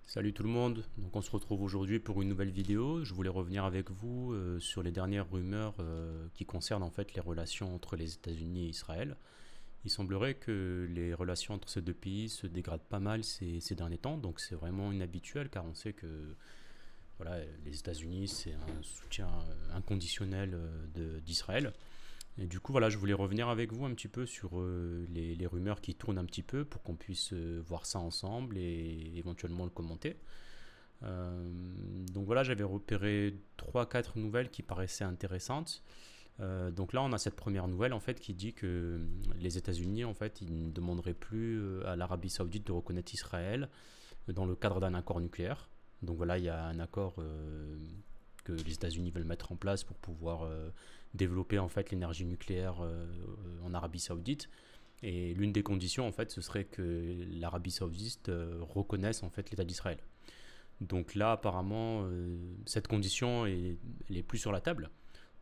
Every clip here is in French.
Salut tout le monde, donc on se retrouve aujourd'hui pour une nouvelle vidéo. Je voulais revenir avec vous sur les dernières rumeurs qui concernent en fait les relations entre les États-Unis et Israël. Il semblerait que les relations entre ces deux pays se dégradent pas mal ces derniers temps, donc c'est vraiment inhabituel car on sait que voilà, les États-Unis c'est un soutien inconditionnel d'Israël. Et du coup voilà, je voulais revenir avec vous un petit peu sur les rumeurs qui tournent un petit peu pour qu'on puisse voir ça ensemble et éventuellement le commenter. Euh, donc voilà, j'avais repéré trois quatre nouvelles qui paraissaient intéressantes. Donc là, on a cette première nouvelle en fait qui dit que les États-Unis en fait ils ne demanderaient plus à l'Arabie Saoudite de reconnaître Israël dans le cadre d'un accord nucléaire. Donc voilà, il y a un accord que les États-Unis veulent mettre en place pour pouvoir développer en fait l'énergie nucléaire en Arabie Saoudite. Et l'une des conditions en fait, ce serait que l'Arabie Saoudite reconnaisse en fait l'État d'Israël. Donc là, apparemment, cette condition elle est plus sur la table.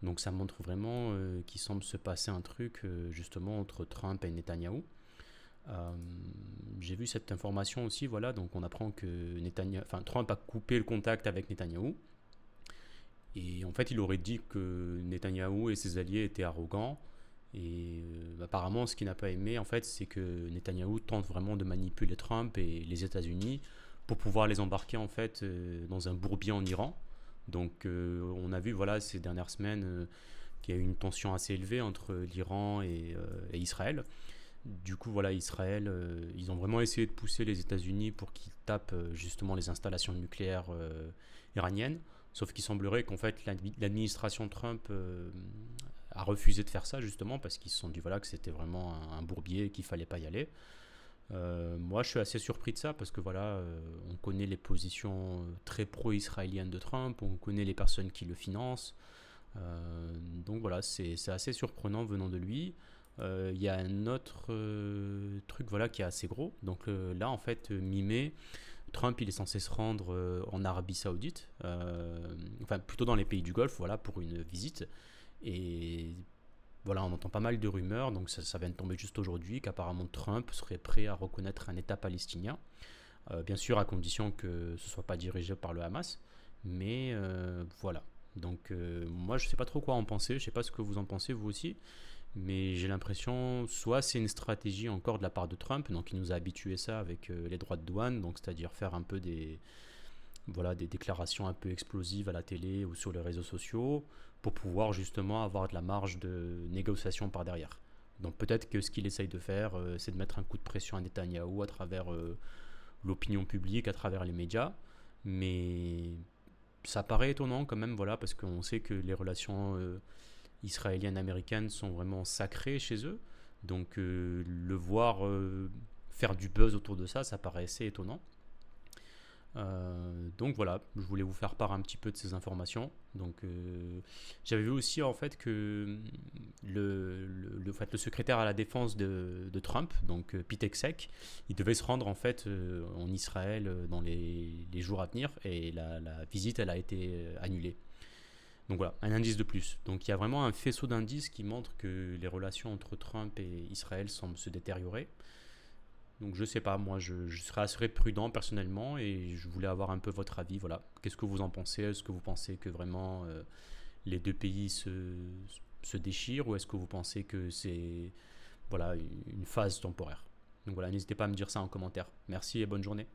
Donc ça montre vraiment qu'il semble se passer un truc justement entre Trump et Netanyahou. Euh, j'ai vu cette information aussi, voilà, donc on apprend que Trump a coupé le contact avec Netanyahou. Et en fait, il aurait dit que Netanyahou et ses alliés étaient arrogants. Et apparemment, ce qu'il n'a pas aimé, en fait, c'est que Netanyahou tente vraiment de manipuler Trump et les États-Unis pour pouvoir les embarquer en fait dans un bourbier en Iran. Donc, on a vu, voilà, ces dernières semaines qu'il y a eu une tension assez élevée entre l'Iran et Israël. Du coup, voilà, Israël, ils ont vraiment essayé de pousser les États-Unis pour qu'ils tapent justement les installations nucléaires iraniennes. Sauf qu'il semblerait qu'en fait l'administration Trump a refusé de faire ça justement parce qu'ils se sont dit voilà que c'était vraiment un bourbier et qu'il fallait pas y aller. Moi, je suis assez surpris de ça parce que voilà, on connaît les positions très pro-israéliennes de Trump, on connaît les personnes qui le financent. Donc voilà, c'est assez surprenant venant de lui. Il y a un autre truc voilà qui est assez gros. Donc là, en fait, mi-mai, Trump il est censé se rendre en Arabie Saoudite, enfin plutôt dans les pays du Golfe, voilà, pour une visite. Et voilà, on entend pas mal de rumeurs, donc ça vient de tomber juste aujourd'hui, qu'apparemment Trump serait prêt à reconnaître un État palestinien, bien sûr à condition que ce soit pas dirigé par le Hamas, mais voilà. Donc moi je sais pas trop quoi en penser, je sais pas ce que vous en pensez vous aussi, mais j'ai l'impression soit c'est une stratégie encore de la part de Trump, donc il nous a habitué ça avec les droits de douane, donc c'est-à-dire faire un peu des déclarations un peu explosives à la télé ou sur les réseaux sociaux pour pouvoir justement avoir de la marge de négociation par derrière. Donc peut-être que ce qu'il essaye de faire, c'est de mettre un coup de pression à Netanyahou à travers l'opinion publique, à travers les médias, mais ça paraît étonnant quand même, voilà, parce qu'on sait que les relations israéliennes américaines sont vraiment sacrées chez eux. Donc le voir faire du buzz autour de ça, ça paraît assez étonnant. Donc voilà, je voulais vous faire part un petit peu de ces informations. Donc j'avais vu aussi en fait que le secrétaire à la défense de Trump, donc Pete Hegseth, il devait se rendre en fait en Israël dans les jours à venir et la visite elle a été annulée. Donc voilà, un indice de plus. Donc il y a vraiment un faisceau d'indices qui montrent que les relations entre Trump et Israël semblent se détériorer. Donc je sais pas, moi je serais assez prudent personnellement et je voulais avoir un peu votre avis. Voilà, qu'est-ce que vous en pensez? Est-ce que vous pensez que vraiment les deux pays se déchirent ou est-ce que vous pensez que c'est voilà une phase temporaire? Donc voilà, n'hésitez pas à me dire ça en commentaire. Merci et bonne journée.